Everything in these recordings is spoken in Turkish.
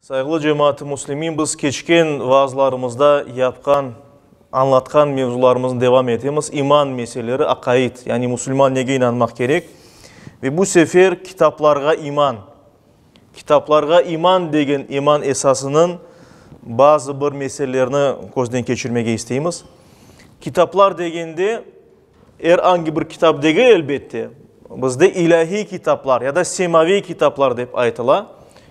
Saygılı cemaat-i muslimin, biz keçken vaazlarımızda anlatkan mevzularımızın devam ettiğimiz iman meseleleri, akaid. Yani Müslüman neye inanmak gerek? Ve bu sefer kitaplarga iman. Kitaplarga iman degen iman esasının bazı bir meselelerini gözden geçirmeye isteyimiz. Kitaplar degende herhangi bir kitap değil elbette. Bizde ilahi kitaplar ya da semavi kitaplar deyip aytıla.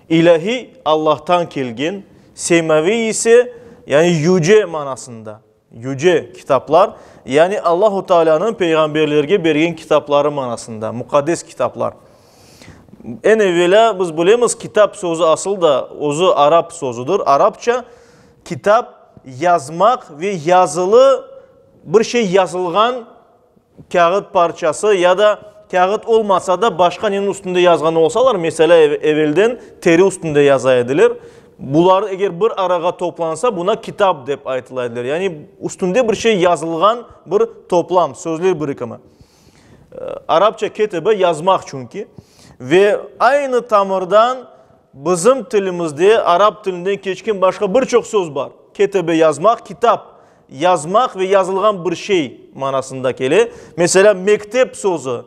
İlahi Allah'tan kelgen, semavi ise yani yüce manasında. Yüce kitaplar yani Allahu Teala'nın peygamberlerine bergen kitapları manasında, mukaddes kitaplar. En evvela biz bilemiz kitap sözü asıl da ozu Arap sözüdür. Arapça kitap yazmak ve yazılı bir şey yazılgan kağıt parçası ya da kağıt olmasa da başka neyin üstünde yazgan olsalar, mesela evvelden teri üstünde yaza edilir. Bunlar eğer bir araga toplansa buna kitap deyip aytıla edilir. Yani üstünde bir şey yazılgan bir toplam, sözler birikimi. Arapça ketebe yazmak çünkü. Ve aynı tamırdan bizim tilimizde, Arap tilinden geçken başka birçok söz var. Ketebe yazmak, kitap yazmak ve yazılgan bir şey manasında gele. Mesela mektep sözü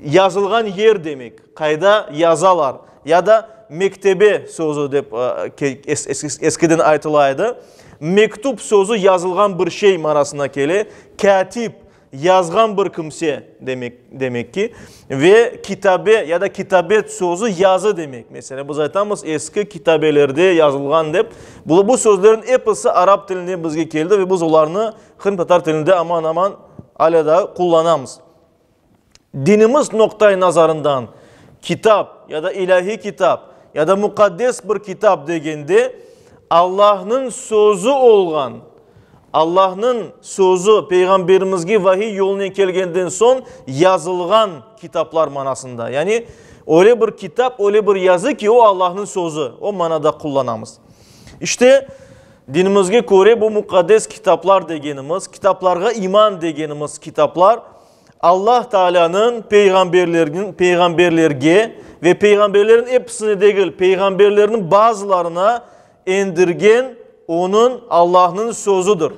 yazılgan yer demek. Kayda yazalar ya da mektebe sözü deyip eskiden aytılaydı. Mektup sözü yazılgan bir şey manasına gele. Katip yazgan bir kimse demek ki ve kitabe ya da kitabet sözü yazı demek. Mesela biz aytamiz eski kitabelerde yazılgan deyip bu sözlerin hepsi Arap dilinde bizge geldi ve biz onlarını Hint Tatar dilinde aman alada kullanamız. Dinimiz noktayı nazarından kitap ya da ilahi kitap ya da mukaddes bir kitap degende Allah'ın sözü olgan, Allah'ın sözü peygamberimizge vahiy yoluna kelgenden son yazılgan kitaplar manasında. Yani öyle bir kitap, öyle bir yazı ki o Allah'ın sözü. O manada kullanamız. İşte dinimizge göre bu mukaddes kitaplar degenimiz, kitaplarga iman degenimiz kitaplar Allah Teala'nın peygamberlerge ve peygamberlerin hepsine değil, peygamberlerinin bazılarına indirgen onun Allah'ın sözüdür.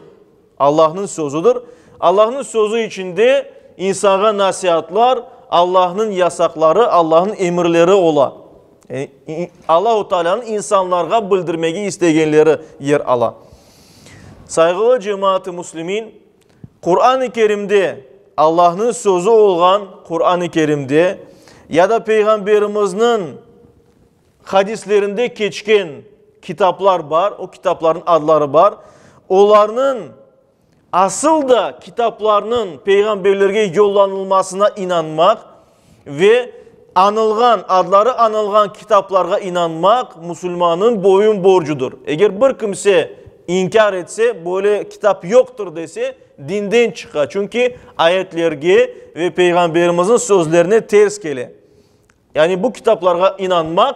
Allah'ın sözüdür. Allah'ın sözü içinde insana nasihatlar, Allah'ın yasakları, Allah'ın emirleri ola. Yani Allah-u Teala'nın insanlarga bildirmeyi istegenleri yer ala. Saygılı cemaat-i muslimin, Kur'an-ı Kerim'de Allah'ın sözü olan Kur'an-ı Kerim'de ya da Peygamberimizin hadislerinde geçken kitaplar var. O kitapların adları var. Onların asıl da kitaplarının peygamberlerine yollanılmasına inanmak ve adları anılgan kitaplara inanmak Müslümanın boyun borcudur. Eğer bir kimse inkar etse, böyle kitap yoktur dese dinden çıkar. Çünkü ayetlerge ve peygamberimizin sözlerine ters gele. Yani bu kitaplara inanmak,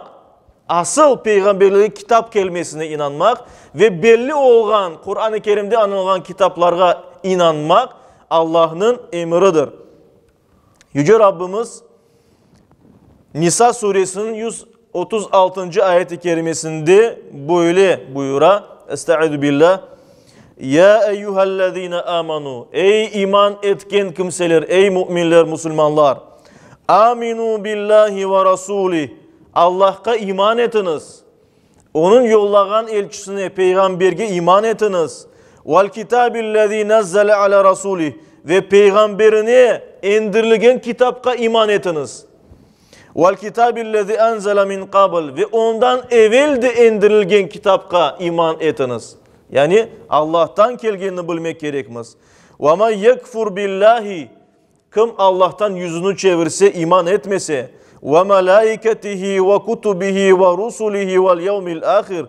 asıl peygamberlerin kitap kelimesine inanmak ve belli olan Kur'an-ı Kerim'de anılan kitaplara inanmak Allah'ın emridir. Yüce Rabbimiz Nisa suresinin 136. ayet-i kerimesinde böyle buyura. Estaizu billah. Ya eyyühellezine amanu. Ey iman etken kimseler, ey müminler, Müslümanlar. Aminu billahi ve rasulih. Allah'a iman etiniz. Onun yollagan elçisine, peygamberge iman etiniz. Vel kitabillezî nezzele ala rasulih. Ve peygamberine indirilgen kitapka iman etiniz. Vel kitabillezî enzele min qabl. Ve ondan evvel de indirilgen kitapka iman etiniz. Yani Allah'tan kelgenini bilmek gerekmez. Ve men yekfur billahi. Kim Allah'tan yüzünü çevirse, iman etmese, ve melaiketihi ve kutubihi ve rusulihi vel yevmil ahir,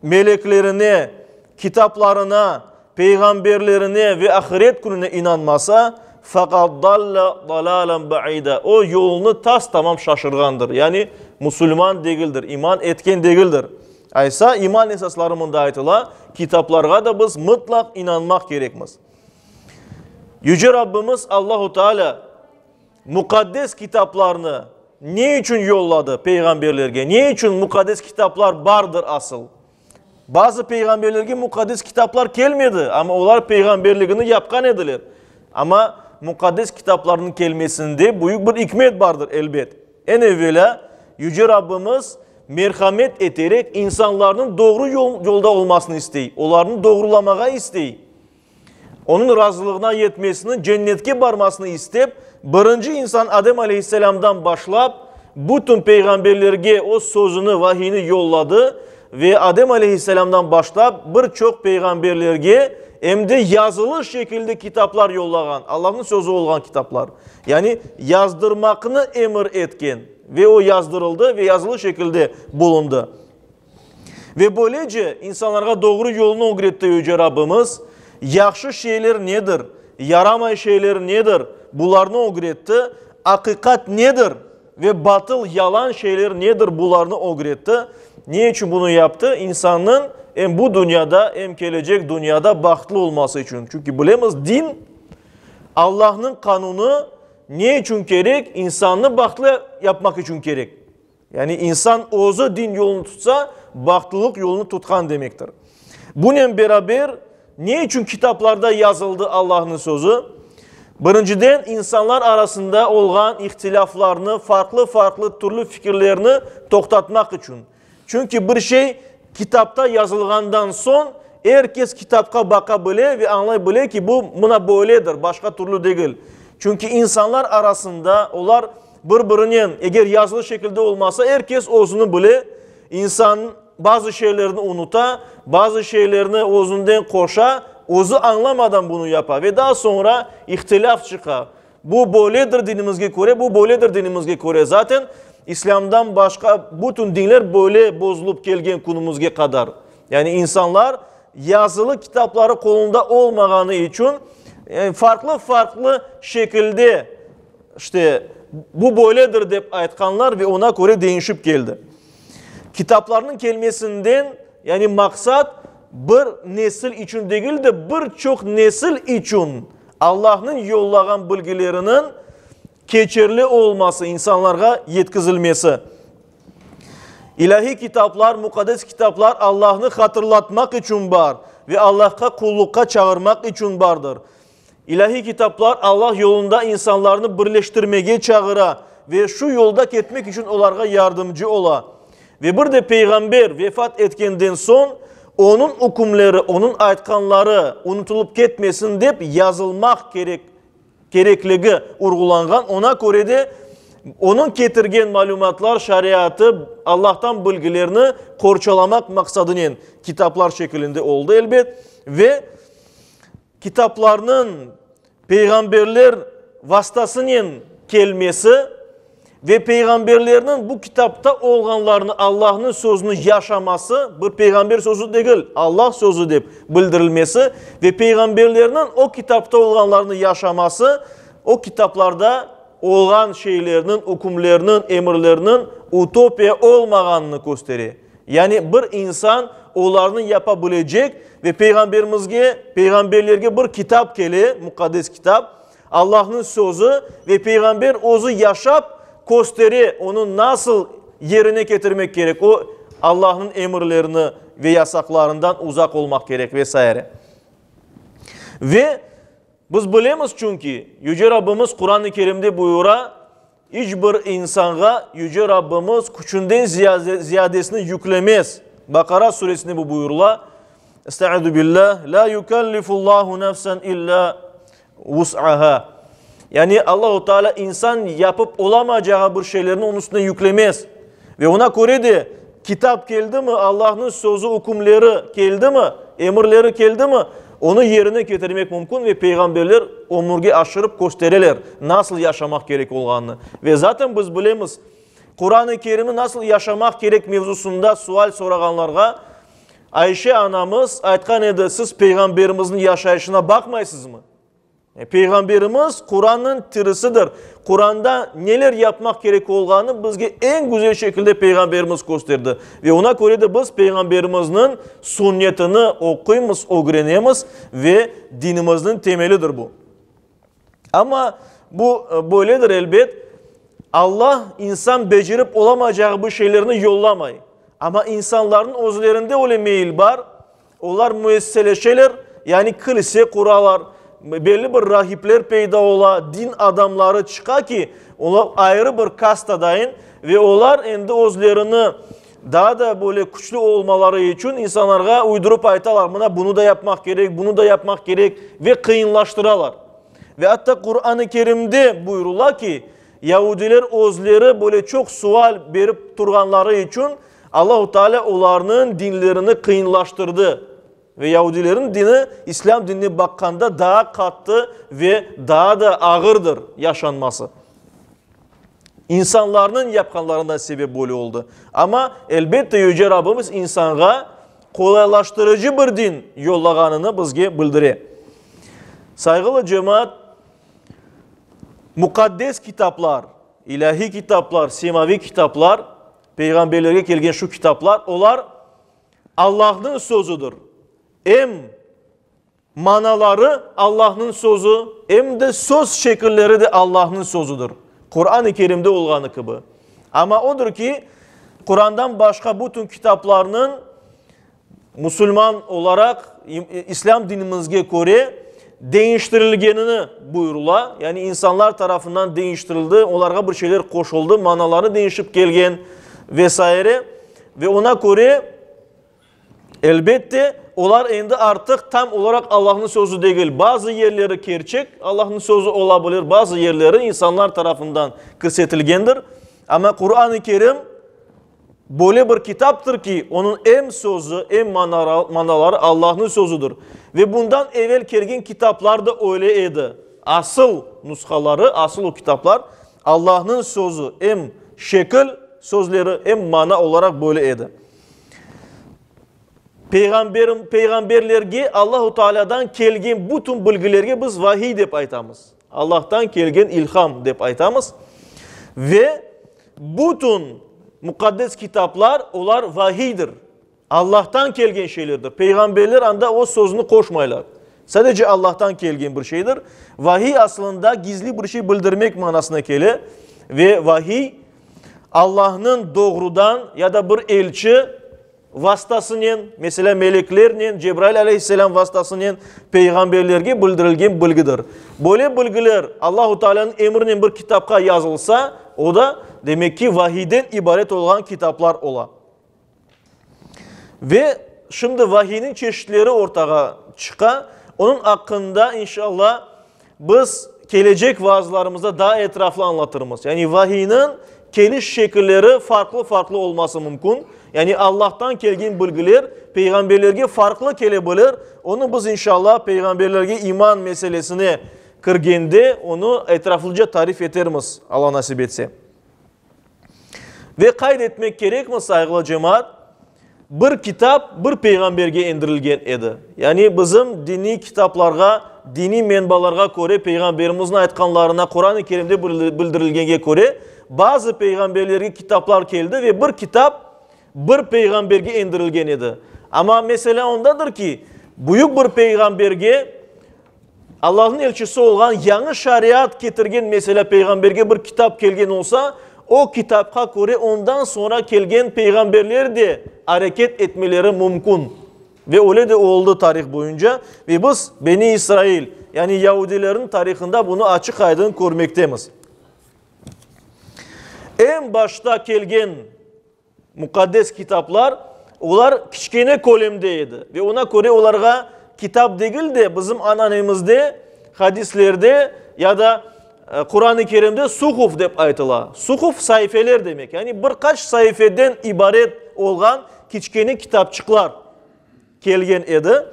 meleklerine, kitaplarına, peygamberlerine ve ahiret gününe inanmasa, fakat dalla dalalan ba'ida, o yolunu tamam şaşırgandır. Yani Müslüman değildir, iman etken değildir. Aysa iman esaslarımında aytıla, kitaplarga da biz mutlak inanmak gerekmez. Yüce Rabbimiz Allahu Teala mukaddes kitaplarını ne için yolladı peygamberlerge? Ne için mukaddes kitaplar vardır asıl? Bazı peygamberlerge mukaddes kitaplar gelmedi ama onlar peygamberliğini yapkan edilir. Ama mukaddes kitaplarının gelmesinde büyük bir hikmet vardır elbet. En evvela Yüce Rabbimiz merhamet ederek insanların doğru yolda olmasını isteyi. Onların doğrulamaya isteyi. Onun razılığına yetmesini, cennetke varmasını isteyip, birinci insan Adem Aleyhisselam'dan başlayıp, bütün peygamberlerge o sözünü, vahiyini yolladı ve Adem Aleyhisselam'dan başlayıp birçok peygamberlerge hem de yazılı şekilde kitaplar yollagan, Allah'ın sözü olan kitaplar. Yani yazdırmakını emir etken ve o yazdırıldı ve yazılı şekilde bulundu. Ve böylece insanlara doğru yolunu öğretti Yüce Rabbimiz. Yaxşı şeyler nedir? Yaramay şeyler nedir? Bunlarını öğretti. Hakikat nedir? Ve batıl, yalan şeyler nedir? Bunlarını öğretti. Niye için bunu yaptı? İnsanın hem bu dünyada hem gelecek dünyada bahtlı olması için. Çünkü bilemiz din Allah'ın kanunu ne için gerek? İnsanı bahtlı yapmak için gerek. Yani insan ozu din yolunu tutsa bahtlılık yolunu tutkan demektir. Bununla beraber ne için kitaplarda yazıldı Allah'ın sözü? Birinciden insanlar arasında olan ihtilaflarını, farklı türlü fikirlerini toktatmak için. Çünkü bir şey kitapta yazılgandan son herkes kitapka bakabilir ve anlayabilir ki bu buna böyledir, başka türlü değil. Çünkü insanlar arasında onlar birbirinin eğer yazılı şekilde olmasa herkes özünü bilir. İnsan bazı şeylerini unuta, bazı şeylerini özünden koşa, özü anlamadan bunu yapar ve daha sonra ihtilaf çıkar. Bu böyledir dinimizge göre, bu böyledir dinimizge göre. Zaten İslam'dan başka bütün dinler böyle bozulup gelgen konumuzga kadar. Yani insanlar yazılı kitapları kolunda olmaganı için farklı şekilde işte bu böyledir deyip aytkanlar ve ona göre değişip geldi. Kitaplarının kelimesinden yani maksat bir nesil için değil de birçok nesil için Allah'ın yollagan bilgilerinin geçerli olması, insanlara yetkizilmesi. İlahi kitaplar, mukaddes kitaplar Allah'ını hatırlatmak için var ve Allah'a kullukka çağırmak için vardır. İlahi kitaplar Allah yolunda insanlarını birleştirmeye çağıra ve şu yolda gitmek için onlara yardımcı ola. Ve bir de peygamber vefat etkenden son onun hükümleri, onun aytkanları unutulup gitmesin deyip yazılmak gerekliliği urgulangan. Ona göre de onun getirgen malumatlar, şariatı, Allah'tan bilgilerini korçalamak maksadının kitaplar şeklinde oldu elbet. Ve kitaplarının peygamberler vasıtasının gelmesi ve peygamberlerinin bu kitapta olanlarını Allah'ın sözünü yaşaması bir peygamber sözü değil, Allah sözü deyip bildirilmesi ve peygamberlerinin o kitapta olanlarını yaşaması o kitaplarda olan şeylerinin, hükümlerinin, emirlerinin utopiya olmaganını gösteriyor. Yani bir insan onlarını yapabilecek ve peygamberlerge bir kitap geli, mukaddes kitap, Allah'ın sözü ve peygamber ozu yaşap gösteri onu nasıl yerine getirmek gerek, o Allah'ın emirlerini ve yasaklarından uzak olmak gerek vesaire. Ve biz bilemiz çünkü Yüce Rabbimiz Kur'an-ı Kerim'de buyura hiçbir insana Yüce Rabbimiz küçünden ziyadesini yüklemez. Bakara suresinde bu buyurula. Estaizu billah. La yukallifullahu nefsen illa vus'aha. Yani Allah-u Teala insan yapıp olamayacağı bir şeylerini onun üstüne yüklemez. Ve ona göre de kitap geldi mi, Allah'ın sözü, hükümleri geldi mi, emirleri geldi mi, onu yerine getirmek mümkün ve peygamberler omurge aşırıp gösterirler nasıl yaşamak gerek olduğunu. Ve zaten biz bilemiz Kur'an-ı Kerim'i nasıl yaşamak gerek mevzusunda sual soraganlarga Ayşe anamız aytkan edi, siz peygamberimizin yaşayışına bakmaysınız mı? Peygamberimiz Kur'an'ın tirisidir. Kur'an'da neler yapmak gerek olduğunu bizge en güzel şekilde peygamberimiz gösterdi. Ve ona göre de biz peygamberimizin sünnetini okuyumuz, öğrenemiz ve dinimizin temelidir bu. Ama bu böyledir elbet. Allah insan becerip olamayacağı bu şeylerini yollamay. Ama insanların özlerinde öyle meyil var. Onlar müesseleşeler, yani kilise kuralar, belli bir rahipler peyda ola, din adamları çıka ki onlar ayrı bir kastadayın ve onlar endi özlerini daha da böyle güçlü olmaları için insanlara uydurup aytalar. Buna bunu da yapmak gerek, bunu da yapmak gerek ve kıyınlaştıralar. Ve hatta Kur'an-ı Kerim'de buyurula ki Yahudiler özleri böyle çok sual verip durganları için Allah-u Teala onların dinlerini kıyınlaştırdı. Ve Yahudilerin dini İslam dinine bakkanda daha katı ve daha da ağırdır yaşanması. İnsanların yapkanlarından sebep böyle oldu. Ama elbette Yüce Rabbimiz insana kolaylaştırıcı bir din yollağanını bizge bildire. Saygılı cemaat, mukaddes kitaplar, ilahi kitaplar, semavi kitaplar, peygamberlere gelgen şu kitaplar, onlar Allah'ın sözüdür. Hem manaları Allah'ın sözü, hem de söz şekilleri de Allah'ın sözüdür. Kur'an-ı Kerim'de olğanı gibi. Ama odur ki Kur'an'dan başka bütün kitaplarının Müslüman olarak İslam dinimizge göre değiştirilgenini buyurula. Yani insanlar tarafından değiştirildi, onlara bir şeyler koşuldu, manaları değişip gelgen vesaire. Ve ona göre elbette onlar endi artık tam olarak Allah'ın sözü değil. Bazı yerleri gerçek Allah'ın sözü olabilir. Bazı yerleri insanlar tarafından kırsetilgendir. Ama Kur'an-ı Kerim böyle bir kitaptır ki onun hem sözü hem manaları Allah'ın sözüdür. Ve bundan evvel gelgen kitaplar da öyleydi. Asıl nuskaları, asıl o kitaplar Allah'ın sözü hem şekil sözleri hem mana olarak böyleydi. Peygamberlerge Allah-u Teala'dan kelgen bütün bilgilerge biz vahiy dep aytamız. Allah'tan kelgen ilham dep aytamız. Ve bütün mukaddes kitaplar onlar vahiydir. Allah'tan kelgen şeylerdir. Peygamberler anda o sözünü koşmaylar. Sadece Allah'tan kelgen bir şeydir. Vahiy aslında gizli bir şey bildirmek manasına gelir. Ve vahiy Allah'ın doğrudan ya da bir elçi vasıtasının, mesela meleklerin, Cebrail aleyhisselam vasıtasının peygamberlerge bildirilgen bilgidir. Böyle bilgiler Allah-u Teala'nın emrinin bir kitapka yazılsa, o da demek ki vahiyden ibaret olan kitaplar ola. Ve şimdi vahiyinin çeşitleri ortaya çıka. Onun hakkında inşallah biz gelecek vaazlarımızda daha etraflı anlatırız. Yani vahiyinin geliş şekilleri farklı olması mümkün. Yani Allah'tan gelgen bilgiler peygamberlerge farklı gelebilir. Onu biz inşallah peygamberlerge iman meselesine kırgende onu etraflıca tarif eterimiz Allah nasip etse. Ve kaydetmek gerek mi saygılı cemaat? Bir kitap bir peygamberge indirilgen edi. Yani bizim dini kitaplarga, dini menbalarga göre peygamberimizin aytkanlarına Kur'an-ı Kerim'de bildirilgenge göre bazı peygamberlerge kitaplar geldi ve bir kitap bir peygamberge indirilgen edi. Ama mesela ondadır ki büyük bir peygamberge Allah'ın elçisi olan yanı şariat getirgen mesela peygamberge bir kitap gelgen olsa o kitapka göre ondan sonra gelgen peygamberler de hareket etmeleri mümkün. Ve öyle de oldu tarih boyunca. Ve biz Beni İsrail yani Yahudilerin tarihinde bunu açık aydın görmektemiz. En başta gelgen mukaddes kitaplar onlar kiçkene kolemdeydi. Ve ona göre onlara kitap değil de bizim ananemizde, hadislerde ya da Kur'an-ı Kerim'de suhuf dep aytıla. Suhuf sayfeler demek. Yani birkaç sayfeden ibaret olan kiçkene kitapçıklar kelgen edi.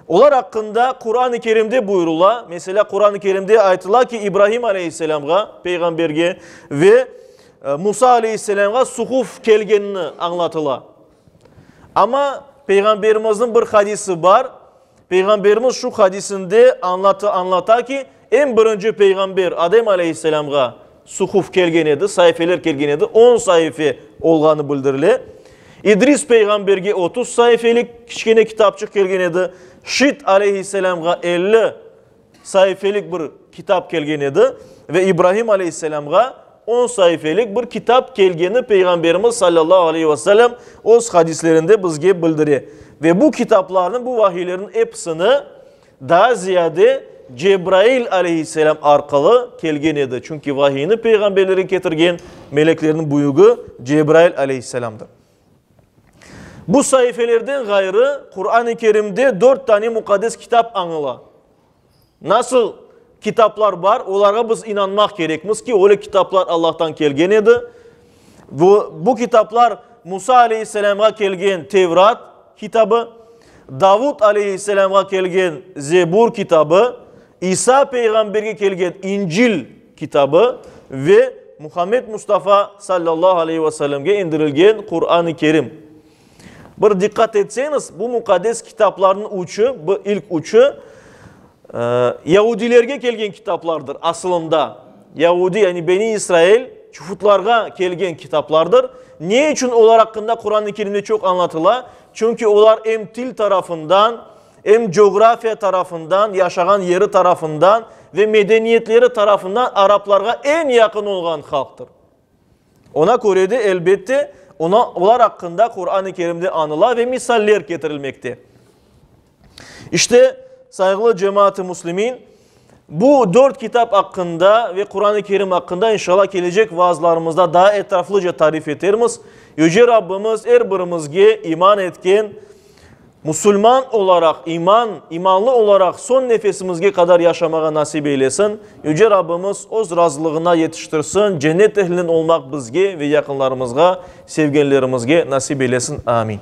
Onlar hakkında Kur'an-ı Kerim'de buyurula. Mesela Kur'an-ı Kerim'de aytıla ki İbrahim Aleyhisselam'a, peygamberge ve Musa Aleyhisselam'a suhuf kelgenini anlatıla. Ama peygamberimizin bir hadisi var. Peygamberimiz şu hadisinde anlata ki en birinci peygamber Adem Aleyhisselam'a suhuf kelgen edi, sayfeler kelgen edi. 10 sayfa olğanı bildirile. İdris peygamberge 30 sayfelik kiçkene kitapçık kelgen edi. Şit Aleyhisselam'a 50 sayfelik bir kitap kelgen edi. Ve İbrahim Aleyhisselam'a 10 sayfalık bir kitap kelgeni Peygamberimiz sallallahu aleyhi ve sellem öz hadislerinde bizge bildiriyor. Ve bu kitapların, bu vahiylerin hepsini daha ziyade Cebrail aleyhisselam arkalı kelgen edi. Çünkü vahiyini peygamberlerin getirgen meleklerin buyuğu Cebrail aleyhisselamdır. Bu sayfelerden gayrı Kur'an-ı Kerim'de 4 tane mukaddes kitap anıla. Nasıl kitaplar var, onlara biz inanmak gerekmiz ki öyle kitaplar Allah'tan kelgen edi. Bu kitaplar Musa aleyhisselam'a kelgen Tevrat kitabı, Davud aleyhisselam'a kelgen Zebur kitabı, İsa peygamberge kelgen İncil kitabı ve Muhammed Mustafa sallallahu aleyhi ve sellem'ge indirilgen Kur'an-ı Kerim. Bir dikkat etseniz bu mukaddes kitapların uçu, bu ilk uçu Yahudilerge kelgen kitaplardır aslında. Yahudi yani Beni İsrail çufutlarga kelgen kitaplardır. Niye için onlar hakkında Kur'an-ı Kerim'de çok anlatıla? Çünkü onlar hem dil tarafından, hem coğrafya tarafından, yaşayan yeri tarafından ve medeniyetleri tarafından Araplarga en yakın olan halktır. Ona göre de elbette onlar hakkında Kur'an-ı Kerim'de anılar ve misaller getirilmekte. İşte saygılı cemaat-i muslimin, bu 4 kitap hakkında ve Kur'an-ı Kerim hakkında inşallah gelecek vaazlarımızda daha etraflıca tarif ederiz. Yüce Rabbimiz her birimizge iman etken, Müslüman olarak, imanlı olarak son nefesimizge kadar yaşamaya nasip eylesin. Yüce Rabbimiz öz razılığına yetiştirsin. Cennet ehlinin olmak bizge ve yakınlarımızga, sevgililerimizge nasip eylesin. Amin.